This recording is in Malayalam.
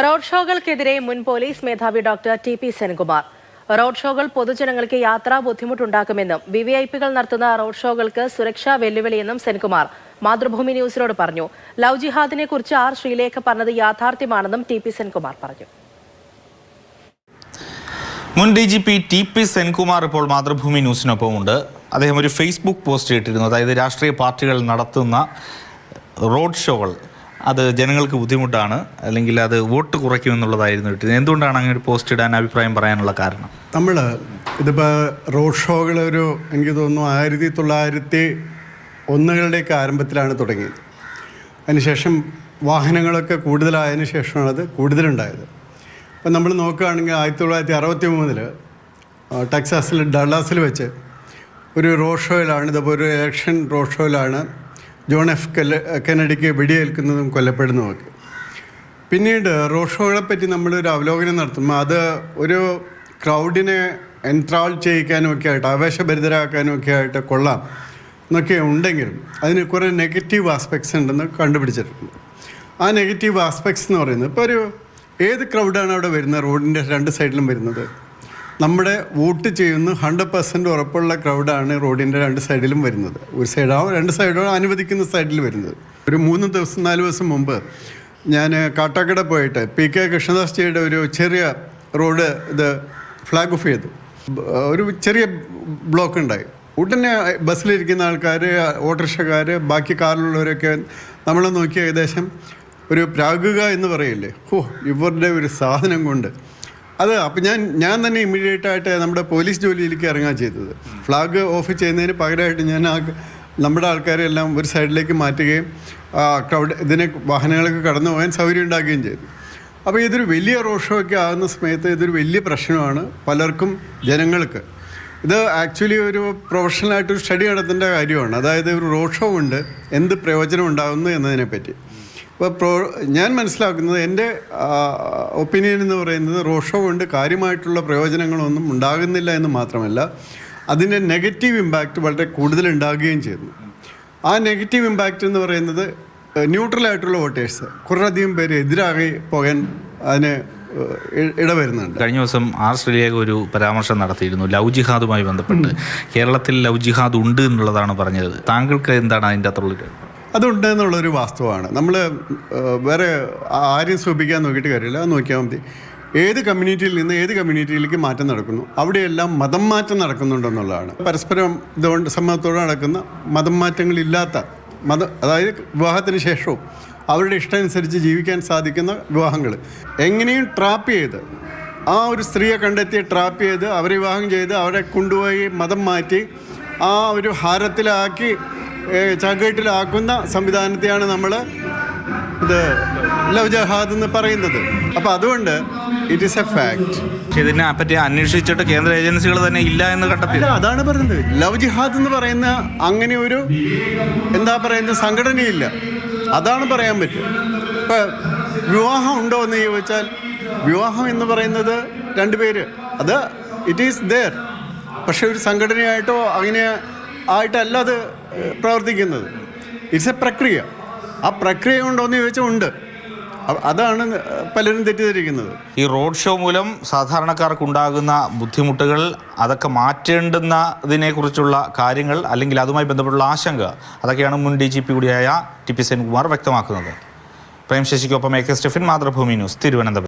റോഡ് ഷോകൾക്കെതിരെ മുൻ പോലീസ് മേധാവി ഡോക്ടർ ടി.പി. സെൻകുമാർ. റോഡ് ഷോകൾ പൊതുജനങ്ങൾക്ക് യാത്രാ ബുദ്ധിമുട്ടുണ്ടാക്കുമെന്നും വിവിഐപികൾ നടത്തുന്ന റോഡ് ഷോകൾക്ക് സുരക്ഷാ വെല്ലുവിളിയെന്നും സെൻകുമാർ മാതൃഭൂമി ന്യൂസിനോട് പറഞ്ഞു. ലവ് ജിഹാദിനെ കുറിച്ച് ആർ ശ്രീലേഖ പറഞ്ഞത് യാഥാർത്ഥ്യമാണെന്നും ടി.പി. സെൻകുമാർ പറഞ്ഞു. മുൻ DGP ടി.പി. സെൻകുമാർ ഇപ്പോൾ മാതൃഭൂമി ന്യൂസിനൊപ്പമുണ്ട്. അദ്ദേഹം ഒരു ഫേസ്ബുക്ക് പോസ്റ്റ് ഇട്ടിരുന്നു. അതായത് രാഷ്ട്രീയ പാർട്ടികൾ നടത്തുന്ന റോഡ് ഷോകൾ അത് ജനങ്ങൾക്ക് ബുദ്ധിമുട്ടാണ്, അല്ലെങ്കിൽ അത് വോട്ട് കുറയ്ക്കുമെന്നുള്ളതായിരുന്നു ഇട്ടിരുന്നത്. എന്തുകൊണ്ടാണ് അങ്ങനെ ഒരു പോസ്റ്റ് ഇടാൻ അഭിപ്രായം പറയാനുള്ള കാരണം? ഇതിപ്പോൾ റോഡ് ഷോകൾ എനിക്ക് തോന്നുന്നു 1901 ആരംഭത്തിലാണ് തുടങ്ങിയത്. അതിനുശേഷം വാഹനങ്ങളൊക്കെ കൂടുതലായതിനു ശേഷമാണ് അത് കൂടുതലുണ്ടായത്. ഇപ്പം നമ്മൾ നോക്കുകയാണെങ്കിൽ 1963 ടെക്സാസിൽ ഡള്ളാസിൽ വെച്ച് ഒരു റോഡ് ഷോയിലാണ്, ഇതിപ്പോൾ ഒരു ഇലക്ഷൻ റോഡ് ഷോയിലാണ് ജോൺ എഫ് കെന്നഡിക്ക് വെടിയേൽക്കുന്നതും കൊല്ലപ്പെടുന്നതുമൊക്കെ. പിന്നീട് റോഡ് ഷോകളെപ്പറ്റി നമ്മളൊരു അവലോകനം നടത്തുമ്പോൾ അത് ഒരു ക്രൗഡിനെ എൻട്രാൾ ചെയ്യിക്കാനും ഒക്കെ ആയിട്ട്, ആവേശഭരിതരാക്കാനും ഒക്കെ ആയിട്ട് കൊള്ളാം എന്നൊക്കെ ഉണ്ടെങ്കിലും അതിന് കുറേ നെഗറ്റീവ് ആസ്പെക്ട്സ് ഉണ്ടെന്ന് കണ്ടുപിടിച്ചിട്ടുണ്ട്. ആ നെഗറ്റീവ് ആസ്പെക്ട്സ് എന്ന് പറയുന്നത് ഇപ്പോൾ ഏത് ക്രൗഡാണ് അവിടെ വരുന്നത്, റോഡിൻ്റെ രണ്ട് സൈഡിലും വരുന്നത്, നമ്മുടെ വോട്ട് ചെയ്യുന്ന 100% ഉറപ്പുള്ള ക്രൗഡാണ് റോഡിൻ്റെ രണ്ട് സൈഡിലും വരുന്നത്. ഒരു സൈഡാവും രണ്ട് സൈഡാവും അനുവദിക്കുന്ന സൈഡിൽ വരുന്നത്. ഒരു 4 ദിവസം മുമ്പ് ഞാൻ കാട്ടാക്കട പോയിട്ട് PK കൃഷ്ണദാസ് ജിയുടെ ഒരു ചെറിയ റോഡ് ഫ്ലാഗ് ഓഫ് ചെയ്തു. ഒരു ചെറിയ ബ്ലോക്ക് ഉണ്ടായി. ഉടനെ ബസ്സിലിരിക്കുന്ന ആൾക്കാർ, ഓട്ടോറിക്ഷക്കാർ, ബാക്കി കാറിലുള്ളവരൊക്കെ നമ്മളെ നോക്കി ഏകദേശം ഒരു പ്രാഗുക എന്ന് പറയില്ലേ, ഇവരുടെ ഒരു സാധനം കൊണ്ട് അപ്പം ഞാൻ തന്നെ ഇമ്മീഡിയറ്റായിട്ട് നമ്മുടെ പോലീസ് ജോലിയിലേക്ക് ഇറങ്ങാൻ ചെയ്തത്. ഫ്ലാഗ് ഓഫ് ചെയ്യുന്നതിന് പകരമായിട്ട് ഞാൻ നമ്മുടെ ആൾക്കാരെല്ലാം ഒരു സൈഡിലേക്ക് മാറ്റുകയും ക്രൗഡ് വാഹനങ്ങളൊക്കെ കടന്നു പോകാൻ സൗകര്യം ഉണ്ടാക്കുകയും ചെയ്തു. അപ്പോൾ ഇതൊരു വലിയ റോഡ് ഷോ ഒക്കെ ആകുന്ന സമയത്ത് ഇതൊരു വലിയ പ്രശ്നമാണ് പലർക്കും, ജനങ്ങൾക്ക്. ഇത് ആക്ച്വലി ഒരു പ്രൊഫഷണലായിട്ടൊരു സ്റ്റഡി നടത്തേണ്ട കാര്യമാണ്. അതായത് ഒരു റോഡ് ഷോ കൊണ്ട് എന്ത് പ്രയോജനം ഉണ്ടാകുന്നു എന്നതിനെപ്പറ്റി. അപ്പോൾ ഞാൻ മനസ്സിലാക്കുന്നത്, എൻ്റെ ഒപ്പീനിയൻ എന്ന് പറയുന്നത്, റോഡ് ഷോ കൊണ്ട് കാര്യമായിട്ടുള്ള പ്രയോജനങ്ങളൊന്നും ഉണ്ടാകുന്നില്ല എന്ന് മാത്രമല്ല, അതിൻ്റെ നെഗറ്റീവ് ഇമ്പാക്റ്റ് വളരെ കൂടുതൽ ഉണ്ടാകുകയും ചെയ്യുന്നു. ആ നെഗറ്റീവ് ഇമ്പാക്റ്റ് എന്ന് പറയുന്നത് ന്യൂട്രലായിട്ടുള്ള വോട്ടേഴ്സ് കുറേയധികം പേര് എതിരാകി പോകാൻ അതിന് ഇടവരുന്നുണ്ട്. കഴിഞ്ഞ ദിവസം ആർ ശ്രീലേഖ ഒരു പരാമർശം നടത്തിയിരുന്നു ലവ് ജിഹാദുമായി ബന്ധപ്പെട്ട്. കേരളത്തിൽ ലവ് ജിഹാദ് ഉണ്ട് എന്നുള്ളതാണ് പറഞ്ഞത്. താങ്കൾക്ക് എന്താണ് അതിൻ്റെ അകത്തുള്ളത്? അതുണ്ട് എന്നുള്ളൊരു വാസ്തവമാണ്. നമ്മൾ വേറെ ആരെയും സൂചിപ്പിക്കാൻ നോക്കിയിട്ട് കാര്യമില്ല. അത് നോക്കിയാൽ മതി. ഏത് കമ്മ്യൂണിറ്റിയിൽ നിന്ന് ഏത് കമ്മ്യൂണിറ്റിയിലേക്ക് മാറ്റം നടക്കുന്നു, അവിടെയെല്ലാം മതം മാറ്റം നടക്കുന്നുണ്ടെന്നുള്ളതാണ്. പരസ്പരം ഇതുകൊണ്ട് സമ്മതത്തോടെ നടക്കുന്ന മതം മാറ്റങ്ങളില്ലാത്ത അതായത് വിവാഹത്തിന് ശേഷവും അവരുടെ ഇഷ്ടമനുസരിച്ച് ജീവിക്കാൻ സാധിക്കുന്ന വിവാഹങ്ങൾ എങ്ങനെയും ട്രാപ്പ് ചെയ്ത്, ആ ഒരു സ്ത്രീയെ കണ്ടെത്തി ട്രാപ്പ് ചെയ്ത് അവരെ വിവാഹം ചെയ്ത് അവരെ കൊണ്ടുപോയി മതം മാറ്റി ആ ഒരു ഹാരത്തിലാക്കി ചാക്കേട്ടിലാക്കുന്ന സംവിധാനത്തെയാണ് നമ്മൾ ലവ് ജിഹാദ് എന്ന് പറയുന്നത്. അപ്പോൾ അതുകൊണ്ട് ഇറ്റ് ഈസ് എ ഫാക്ട്. ഇതിനെ പറ്റി അന്വേഷിച്ചിട്ട് കേന്ദ്ര ഏജൻസികൾ തന്നെ ഇല്ല എന്ന് കണ്ടെത്തി. അതാണ് പറയുന്നത്. ലവ് ജിഹാദ് എന്ന് പറയുന്ന അങ്ങനെ ഒരു സംഘടനയില്ല. അതാണ് പറയാൻ പറ്റുക. ഇപ്പം വിവാഹം ഉണ്ടോ എന്ന് ചോദിച്ചാൽ, വിവാഹം എന്ന് പറയുന്നത് രണ്ടുപേര്, അത് ഇറ്റ് ഈസ് ദെയർ. പക്ഷെ ഒരു സംഘടനയായിട്ടോ അങ്ങനെ ആയിട്ടല്ല അത് പ്രവർത്തിക്കുന്നത്. ഇറ്റ്സ് എ പ്രക്രിയ. ആ പ്രക്രിയ ഉണ്ടോയെന്ന് ചോദിച്ചാൽ ഉണ്ട്. അതാണ് പലരും തെറ്റിദ്ധരിക്കുന്നത്. ഈ റോഡ് ഷോ മൂലം സാധാരണക്കാർക്കുണ്ടാകുന്ന ബുദ്ധിമുട്ടുകൾ, അതൊക്കെ മാറ്റേണ്ടുന്നതിനെക്കുറിച്ചുള്ള കാര്യങ്ങൾ, അല്ലെങ്കിൽ അതുമായി ബന്ധപ്പെട്ടുള്ള ആശങ്ക, അതൊക്കെയാണ് മുൻ DGP കൂടിയായ ടി.പി. സെൻകുമാർ വ്യക്തമാക്കുന്നത്. പ്രേം ശശിക്കൊപ്പം AK സ്റ്റെഫിൻ, മാതൃഭൂമി ന്യൂസ്, തിരുവനന്തപുരം.